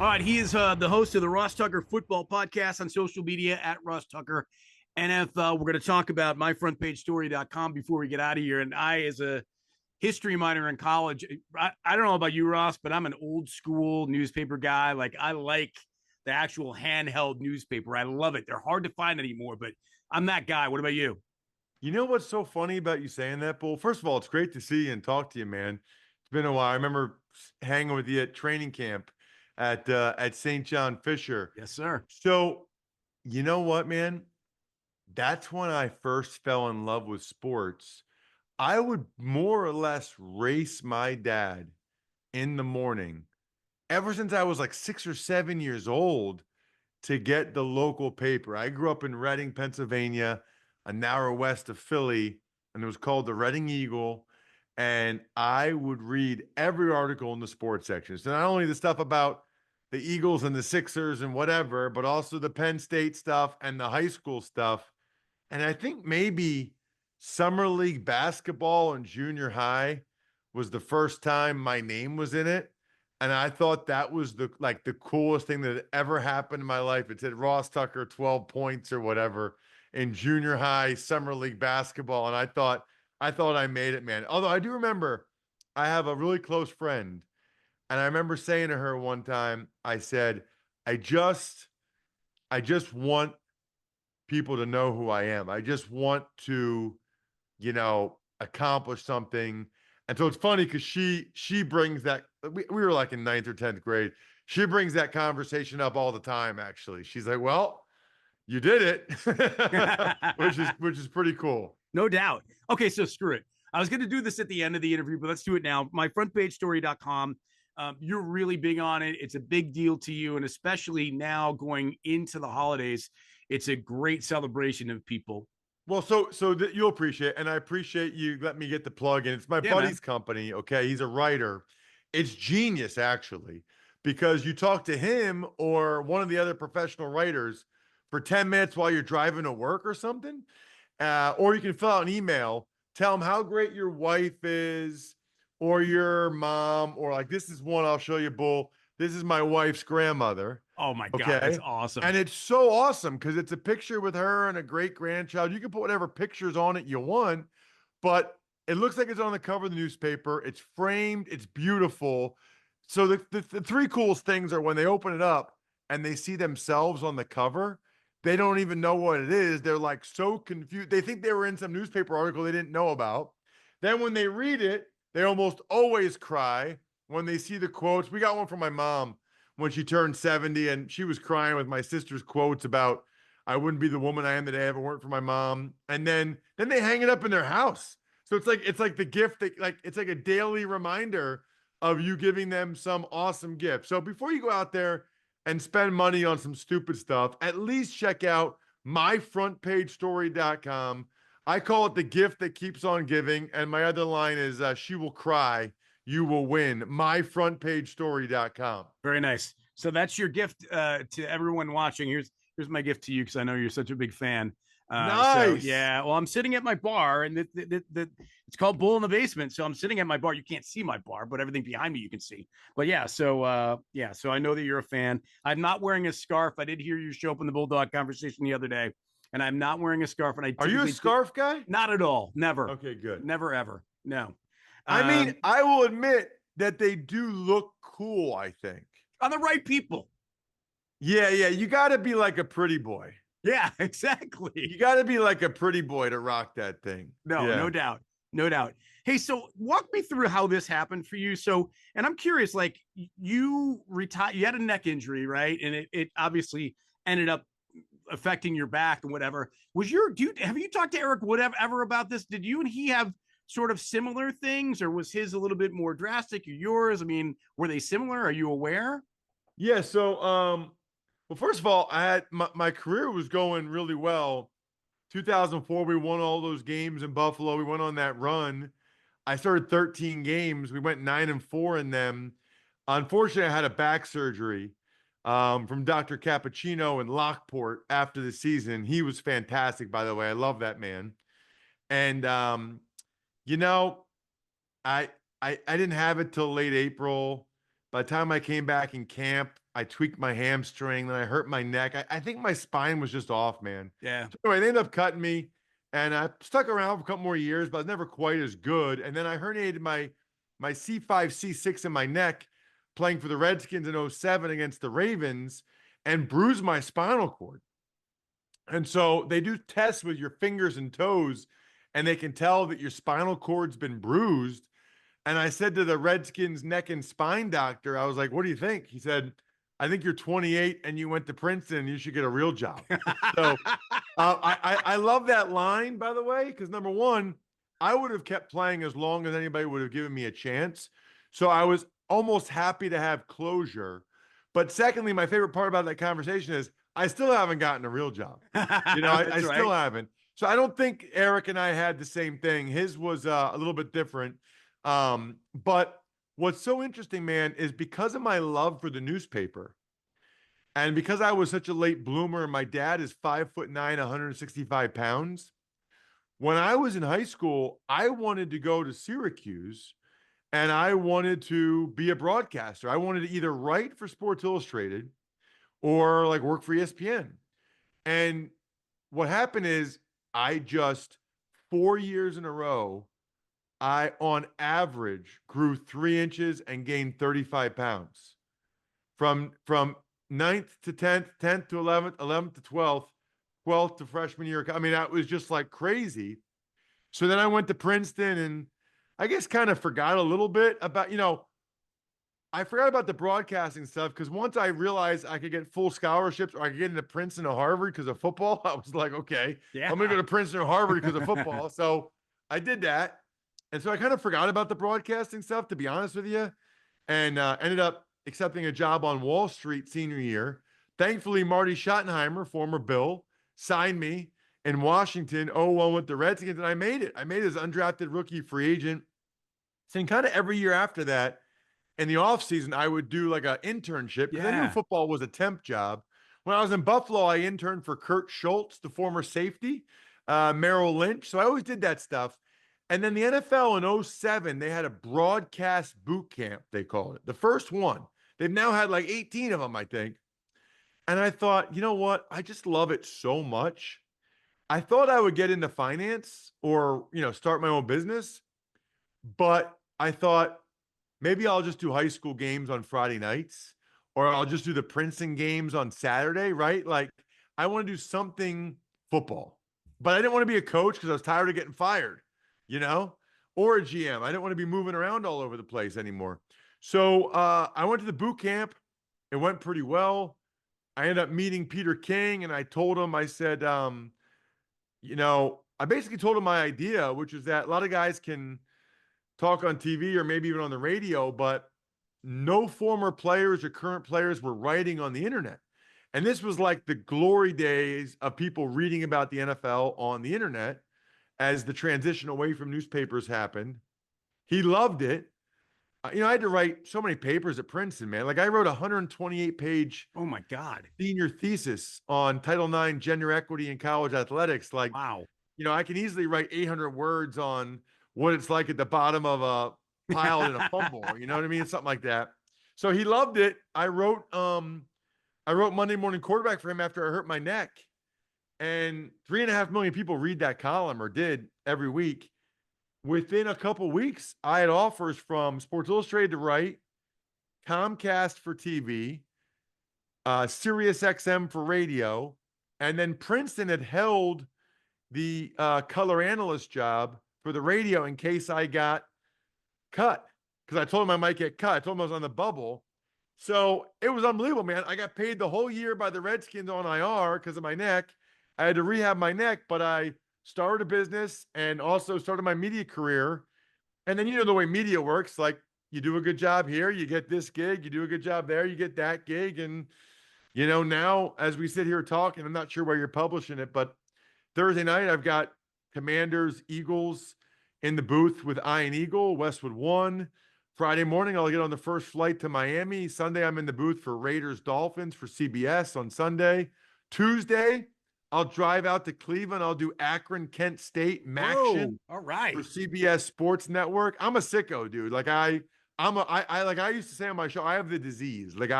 All right, he is the host of the Ross Tucker Football Podcast on social media at Ross Tucker NFL. We're going to talk about myfrontpagestory.com before we get out of here. And I, as a history minor in college, I don't know about you, Ross, but I'm an old school newspaper guy. Like, I like the actual handheld newspaper. I love it. They're hard to find anymore, but I'm that guy. What about you? You know what's so funny about you saying that, Bull? First of all, it's great to see you and talk to you, man. It's been a while. I remember hanging with you at training camp at St. John Fisher. Yes, sir. So, you know what, man? That's when I first fell in love with sports. I would more or less race my dad in the morning ever since I was like 6 or 7 years old to get the local paper. I grew up in Reading, Pennsylvania, an hour west of Philly, and it was called the Reading Eagle. And I would read every article in the sports section. So not only the stuff about the Eagles and the Sixers and whatever, but also the Penn State stuff and the high school stuff. And I think maybe summer league basketball in junior high was the first time my name was in it. And I thought that was the coolest thing that had ever happened in my life. It said Ross Tucker 12 points or whatever in junior high summer league basketball. And I thought I made it, man. Although I do remember I have a really close friend, and I remember saying to her one time, I said, I just I just want people to know who I am. I just want to, accomplish something. And so it's funny because she brings that we were like in ninth or 10th grade. She brings that conversation up all the time, actually. She's like, well, you did it, which is pretty cool. No doubt. Okay, so screw it. I was going to do this at the end of the interview, but let's do it now. Myfrontpagestory.com. You're really big on it. It's a big deal to you. And especially now going into the holidays, it's a great celebration of people. Well, so that you'll appreciate, and I appreciate you let me get the plug in. It's my Yeah, man. buddy's company. Okay, he's a writer. It's genius actually, because you talk to him or one of the other professional writers for 10 minutes while you're driving to work or something, or you can fill out an email, tell them how great your wife is, or your mom, or like this is one I'll show you, Bull. This is my wife's grandmother. Oh my God, that's Okay. awesome. And it's so awesome because it's a picture with her and a great grandchild. You can put whatever pictures on it you want, but it looks like it's on the cover of the newspaper. It's framed, it's beautiful. So the three coolest things are when they open it up and they see themselves on the cover, they don't even know what it is. They're like so confused. They think they were in some newspaper article they didn't know about. Then when they read it, they almost always cry when they see the quotes. We got one from my mom when she turned 70 and she was crying with my sister's quotes about I wouldn't be the woman I am today if it weren't for my mom. And then they hang it up in their house. So it's like the gift that like it's like a daily reminder of you giving them some awesome gift. So before you go out there and spend money on some stupid stuff, at least check out myfrontpagestory.com. I call it the gift that keeps on giving. And my other line is she will cry, you will win. Myfrontpagestory.com. Very nice. So that's your gift to everyone watching. Here's my gift to you because I know you're such a big fan. So Nice. yeah, well, I'm sitting at my bar, and it's called Bull in the Basement. So I'm sitting at my bar. You can't see my bar, but everything behind me you can see. But yeah, so I know that you're a fan. I'm not wearing a scarf. I did hear you show up in the Bulldog conversation the other day, and I'm not wearing a scarf. And I Are you a typically scarf guy? not at all. Never, Okay, good. never, ever. No. I mean, Um, I will admit that they do look cool, I think. on the right people. Yeah, yeah, you got to be like a pretty boy. Yeah, exactly. You got to be like a pretty boy to rock that thing. No, no Yeah. doubt. No doubt. Hey, so walk me through how this happened for you. So, and I'm curious, like you retired, you had a neck injury, right? And it obviously ended up affecting your back and whatever. Have you talked to Eric whatever ever about this? Did you and he have sort of similar things, or was his a little bit more drastic or yours? I mean, were they similar? Are you aware? Yeah, so well, first of all, I had my career was going really well. 2004, we won all those games in Buffalo. We went on that run. I started 13 games. We went 9-4 in them. Unfortunately, I had a back surgery from Dr. Cappuccino in Lockport after the season. He was fantastic, by the way. I love that man. And you know, I I didn't have it till late April. By the time I came back in camp, I tweaked my hamstring, then I hurt my neck. I think my spine was just off, man. Yeah. So anyway, they ended up cutting me, and I stuck around for a couple more years, but I was never quite as good. And then I herniated my C5, C6 in my neck, playing for the Redskins in '07 against the Ravens, and bruised my spinal cord. And so they do tests with your fingers and toes, and they can tell that your spinal cord's been bruised. And I said to the Redskins neck and spine doctor, I was like, what do you think? He said, I think you're 28 and you went to Princeton and you should get a real job. So I love that line, by the way, because number one, I would have kept playing as long as anybody would have given me a chance. So I was almost happy to have closure. But secondly, my favorite part about that conversation is I still haven't gotten a real job. I still haven't. So I don't think Eric and I had the same thing. His was a little bit different. But what's so interesting, man, is because of my love for the newspaper and because I was such a late bloomer and my dad is 5'9", 165 pounds. When I was in high school, I wanted to go to Syracuse and I wanted to be a broadcaster. I wanted to either write for Sports Illustrated or like work for ESPN. And what happened is I just 4 years in a row, I on average grew 3 inches and gained 35 pounds from ninth to 10th, 10th to 11th, 11th to 12th, 12th to freshman year. I mean, that was just like crazy. So then I went to Princeton and I guess kind of forgot a little bit about, I forgot about the broadcasting stuff because once I realized I could get full scholarships or I could get into Princeton or Harvard because of football, I was like, okay, Yeah. I'm going to go to Princeton or Harvard because of football. So I did that. And so I kind of forgot about the broadcasting stuff, to be honest with you, and ended up accepting a job on Wall Street senior year. Thankfully, Marty Schottenheimer, former Bill, signed me in Washington 01 with the Redskins, and I made it. I made it as undrafted rookie free agent. So kind of every year after that, in the offseason, I would do like an internship because I knew football was a temp job. When I was in Buffalo, I interned for Kurt Schultz, the former safety, Merrill Lynch. So I always did that stuff. And then the NFL in '07, they had a broadcast boot camp, they called it. The first one. They've now had like 18 of them, I think. And I thought, you know what? I just love it so much. I thought I would get into finance or, start my own business. But I thought maybe I'll just do high school games on Friday nights or I'll just do the Princeton games on Saturday, right? Like I want to do something football. But I didn't want to be a coach because I was tired of getting fired. Or a GM. I didn't want to be moving around all over the place anymore. So I went to the boot camp. It went pretty well. I ended up meeting Peter King and I told him, I said, I basically told him my idea, which is that a lot of guys can talk on TV or maybe even on the radio, but no former players or current players were writing on the internet. And this was like the glory days of people reading about the NFL on the internet. As the transition away from newspapers happened. He loved it. I had to write so many papers at Princeton, man. Like I wrote a 128-page oh my God senior thesis on Title IX gender equity in college athletics. Like, wow. I can easily write 800 words on what it's like at the bottom of a pile in a fumble. You know what I mean? Something like that. So he loved it. I wrote Monday Morning Quarterback for him after I hurt my neck. And 3.5 million people read that column or did every week. Within a couple weeks, I had offers from Sports Illustrated to write, Comcast for TV, Sirius XM for radio, and then Princeton had held the color analyst job for the radio in case I got cut. Because I told him I might get cut. I told him I was on the bubble. So it was unbelievable, man. I got paid the whole year by the Redskins on IR because of my neck. I had to rehab my neck, but I started a business and also started my media career. And then, the way media works, like you do a good job here, you get this gig, you do a good job there, you get that gig. And, now as we sit here talking, I'm not sure where you're publishing it, but Thursday night, I've got Commanders, Eagles in the booth with Iron Eagle, Westwood One. Friday morning, I'll get on the first flight to Miami. Sunday, I'm in the booth for Raiders, Dolphins for CBS on Sunday. Tuesday, I'll drive out to Cleveland. I'll do Akron, Kent State, Maction. All right. For CBS Sports Network. I'm a sicko, dude. Like I used to say on my show, I have the disease. Like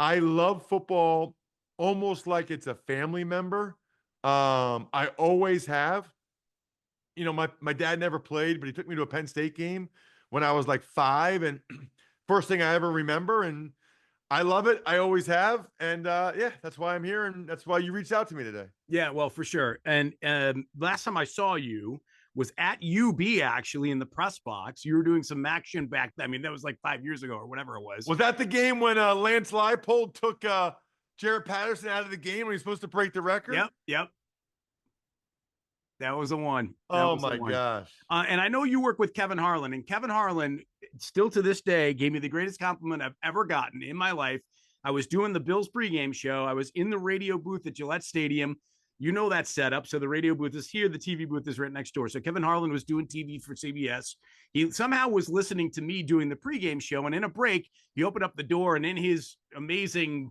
I love football almost like it's a family member. I always have. You know, my dad never played, but he took me to a Penn State game when I was like 5, and first thing I ever remember, and I love it. I always have, and yeah, that's why I'm here, and that's why you reached out to me today. Yeah, well, for sure. And last time I saw you was at UB, actually, in the press box. You were doing some action back then. I mean, that was like 5 years ago or whatever it was. Was that the game when Lance Leipold took Jared Patterson out of the game when he's supposed to break the record? Yep. That was the one. That Oh was the my one. gosh. And I know you work with Kevin Harlan, and Kevin Harlan, still to this day, gave me the greatest compliment I've ever gotten in my life. I was doing the Bills pregame show. I was in the radio booth at Gillette Stadium. You know that setup. So the radio booth is here. The TV booth is right next door. So Kevin Harlan was doing TV for CBS. He somehow was listening to me doing the pregame show. And in a break, he opened up the door, and in his amazing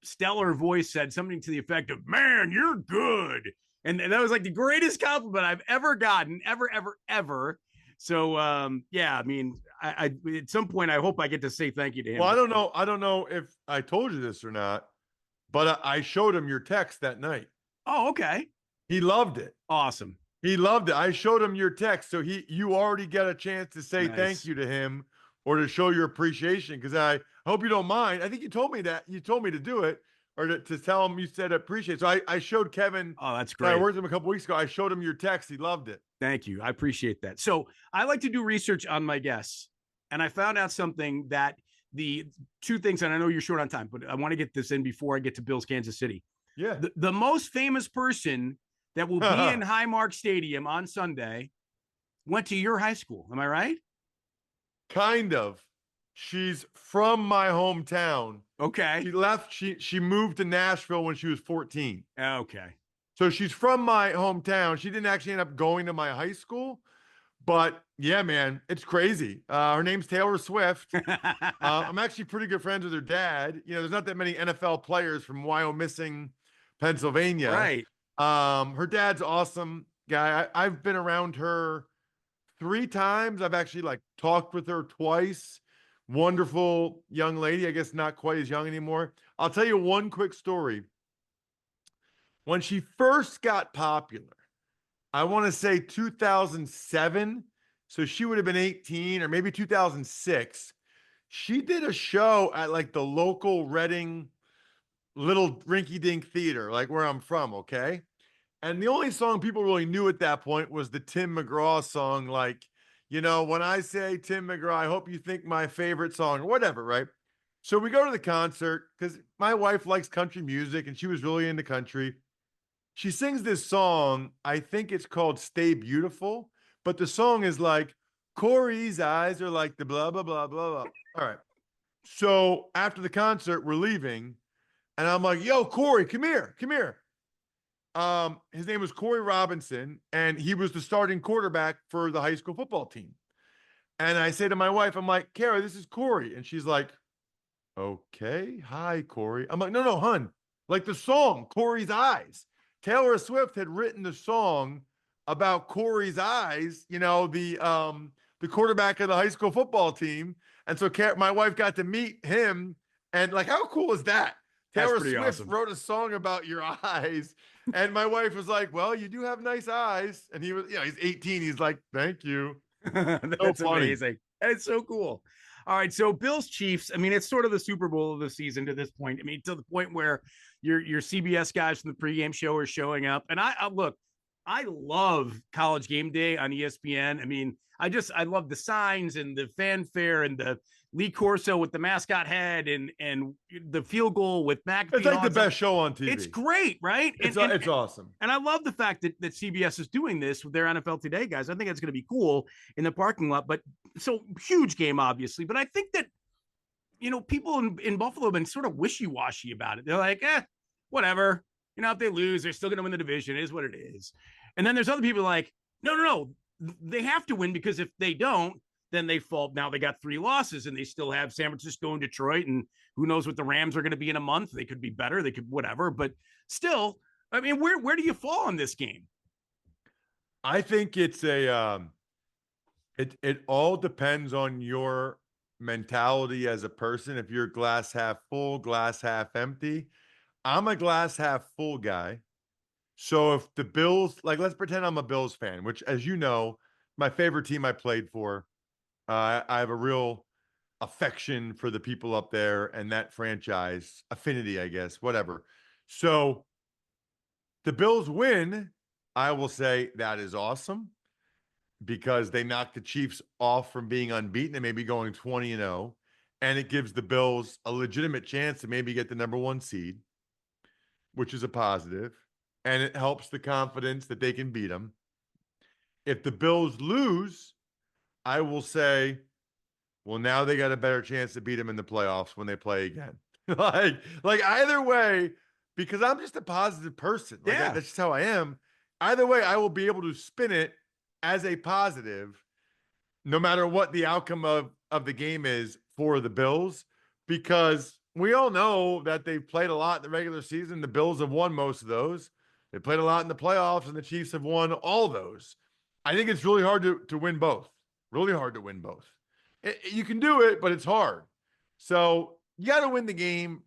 stellar voice said something to the effect of, "Man, you're good." And that was like the greatest compliment I've ever gotten, ever. So yeah, I mean, I at some point I hope I get to say thank you to him. Well, I don't know if I told you this or not, but I showed him your text that night. Oh, okay. He loved it. Awesome. He loved it. I showed him your text, so you already get a chance to say thank you to him or to show your appreciation. Because I hope you don't mind. I think you told me to do it or to tell him you said appreciate. So I showed Kevin. Oh, that's great. I worked with him a couple weeks ago. I showed him your text. He loved it. Thank you. I appreciate that. So I like to do research on my guests, and I found out something that the two things, and I know you're short on time, but I want to get this in before I get to Bills Kansas City. Yeah. The most famous person that will be in Highmark Stadium on Sunday went to your high school. Am I right? Kind of. She's from my hometown. Okay. She left. She moved to Nashville when she was 14. Okay. So she's from my hometown. She didn't actually end up going to my high school, but yeah, man, it's crazy. Her name's Taylor Swift. I'm actually pretty good friends with her dad. You know, there's not that many NFL players from Wyomissing, Pennsylvania. Right. Her dad's awesome guy. I've been around her 3 times. I've actually like talked with her twice. Wonderful young lady. I guess not quite as young anymore. I'll tell you one quick story. When she first got popular, I want to say 2007. So she would have been 18 or maybe 2006. She did a show at like the local Reading little rinky dink theater, like where I'm from. Okay. And the only song people really knew at that point was the Tim McGraw song. Like, you know, when I say Tim McGraw, I hope you think my favorite song or whatever. Right. So we go to the concert because my wife likes country music and she was really into country. She sings this song. I think it's called Stay Beautiful, but the song is like, Corey's eyes are like the blah, blah, blah, blah, blah. All right. So after the concert, we're leaving and I'm like, yo, Corey, come here. His name was Corey Robinson and he was the starting quarterback for the high school football team. And I say to my wife, I'm like, Kara, this is Corey. And she's like, okay, hi, Corey. I'm like, no, hun, like the song, Corey's Eyes. Taylor Swift had written the song about Corey's eyes, you know, the quarterback of the high school football team. And so my wife got to meet him. And like, how cool is that? Taylor Swift awesome. Wrote a song about your eyes. And my wife was like, well, you do have nice eyes. And he was, you know, he's 18. He's like, thank you. That's so amazing. It's so cool. All right, so Bills Chiefs. I mean, it's sort of the Super Bowl of the season to this point. I mean, to the point where your CBS guys from the pregame show are showing up, and I look. I love College Game Day on ESPN. I mean, I love the signs and the fanfare and the Lee Corso with the mascot head and the field goal with McAfee. It's like the best show on TV. It's great, right? It's awesome. And I love the fact that CBS is doing this with their NFL Today guys. I think it's going to be cool in the parking lot. But so huge game, obviously. But I think that, you know, people in Buffalo have been sort of wishy-washy about it. They're like, whatever. You know, if they lose, they're still going to win the division. It is what it is. And then there's other people like, no. They have to win because if they don't, then they fall. Now they got 3 losses and they still have San Francisco and Detroit. And who knows what the Rams are going to be in a month. They could be better. They could whatever. But still, I mean, where do you fall on this game? I think it's it all depends on your mentality as a person. If you're glass half full, glass half empty, I'm a glass half full guy. So if the Bills, like, let's pretend I'm a Bills fan, which, as you know, my favorite team I played for. I have a real affection for the people up there and that franchise, affinity, I guess, whatever. So the Bills win, I will say that is awesome because they knocked the Chiefs off from being unbeaten and maybe going 20-0. And it gives the Bills a legitimate chance to maybe get the number one seed, which is a positive. And it helps the confidence that they can beat them. If the Bills lose, I will say, well, now they got a better chance to beat them in the playoffs when they play again. like either way, because I'm just a positive person. That's just how I am. Either way, I will be able to spin it as a positive, no matter what the outcome of the game is for the Bills, because we all know that they've played a lot in the regular season. The Bills have won most of those. They played a lot in the playoffs, and the Chiefs have won all those. I think it's really hard to win both. Really hard to win both. You can do it, but it's hard. So you got to win the game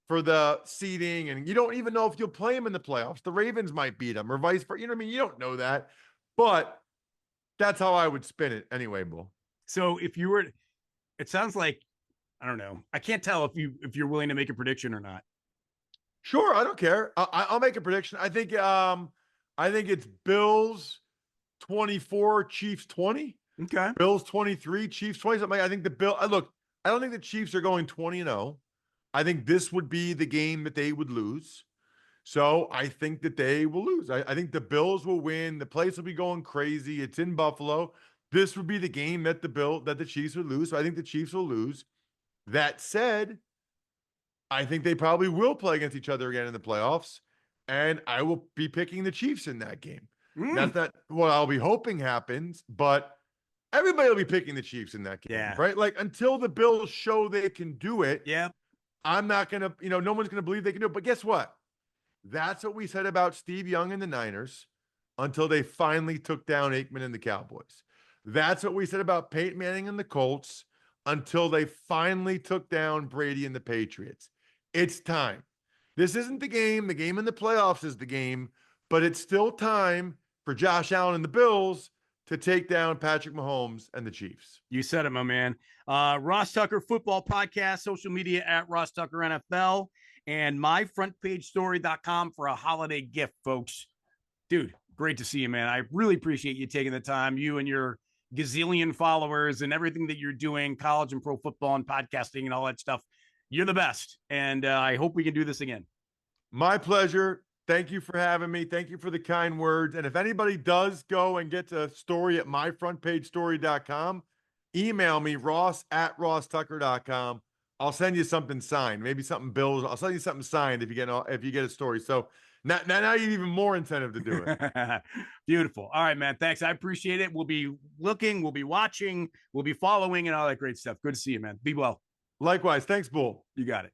for the seeding, and you don't even know if you'll play them in the playoffs. The Ravens might beat them or vice versa. You know what I mean? You don't know that, but that's how I would spin it anyway, Bull. So if you were, it sounds like, I don't know. I can't tell if you're willing to make a prediction or not. Sure, I don't care. I'll make a prediction. I think it's Bills 24, Chiefs 20. Okay. Bills 23, Chiefs 20. Something. I think I don't think the Chiefs are going 20-0. I think this would be the game that they would lose. So I think that they will lose. I think the Bills will win. The place will be going crazy. It's in Buffalo. This would be the game that the Chiefs would lose. So I think the Chiefs will lose. That said, I think they probably will play against each other again in the playoffs, and I will be picking the Chiefs in that game. That's not what I'll be hoping happens, but everybody will be picking the Chiefs in that game, right? Like, until the Bills show they can do it, I'm not going to, no one's going to believe they can do it. But guess what? That's what we said about Steve Young and the Niners until they finally took down Aikman and the Cowboys. That's what we said about Peyton Manning and the Colts until they finally took down Brady and the Patriots. It's time. This isn't the game. The game in the playoffs is the game, but it's still time for Josh Allen and the Bills to take down Patrick Mahomes and the Chiefs. You said it, my man. Ross Tucker Football Podcast, social media at Ross Tucker NFL, and myfrontpagestory.com for a holiday gift, folks. Dude, great to see you, man. I really appreciate you taking the time, you and your gazillion followers and everything that you're doing, college and pro football and podcasting and all that stuff. You're the best. And I hope we can do this again. My pleasure. Thank you for having me. Thank you for the kind words. And if anybody does go and get a story at myfrontpagestory.com, email me, ross@rosstucker.com. I'll send you something signed, maybe something Bills. I'll send you something signed if you get a story. So now you have even more incentive to do it. Beautiful. All right, man. Thanks. I appreciate it. We'll be looking, we'll be watching, we'll be following, and all that great stuff. Good to see you, man. Be well. Likewise. Thanks, Bull. You got it.